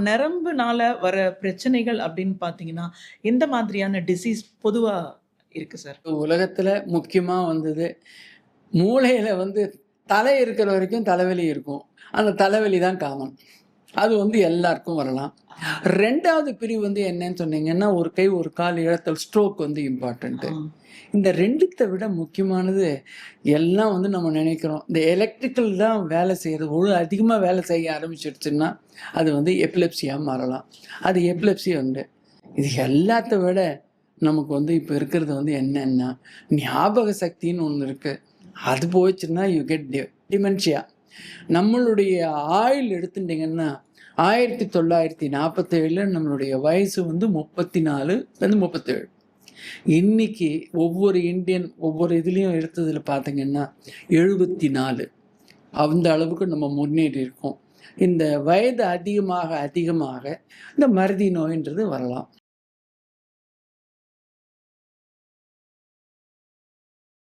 நரம்புனால வர பிரச்சனைகள் அப்படின்னு பார்த்தீங்கன்னா, எந்த மாதிரியான டிசீஸ் பொதுவா இருக்கு சார்? உலகத்துல முக்கியமா வந்தது, மூளையில தலை இருக்கிற வரைக்கும் தலைவலி இருக்கும். அந்த தலைவலி தான் காமன். அது எல்லாருக்கும் வரலாம். 2வது பிரிவு என்னன்னு சொன்னீங்கன்னா, ஒரு கை, ஒரு கால் இழத்தல் ஸ்ட்ரோக் இம்பார்ட்டன்ட்டு. இந்த 2த்த விட முக்கியமானது எல்லாம் நம்ம நினைக்கிறோம். இந்த எலக்ட்ரிக்கல் தான் வேலை செய்றது. அதிகமா வேலை செய்ய ஆரம்பிச்சிடுச்சுன்னா, அது எபிலெப்சியா மாறலாம். அது எபிலெப்சி உண்டு. இது எல்லாத்த விட நமக்கு இப்ப இருக்கிறது என்னன்னா, ஞாபக சக்தின்னு ஒண்ணு இருக்கு. அது போச்சுன்னா யூ கெட் டிமென்ஷியா. நம்மளுடைய ஆயுள் எடுத்துட்டீங்கன்னா, 1947ல நம்மளுடைய வயசு 34 37. இன்னைக்கு ஒவ்வொரு இந்தியன் ஒவ்வொரு இதுலயும் எடுத்ததுல பார்த்தீங்கன்னா 74. அந்த அளவுக்கு நம்ம முன்னேறி இருக்கோம். இந்த வயது அதிகமாக அதிகமாக இந்த மறதி நோயின்றது வரலாம்.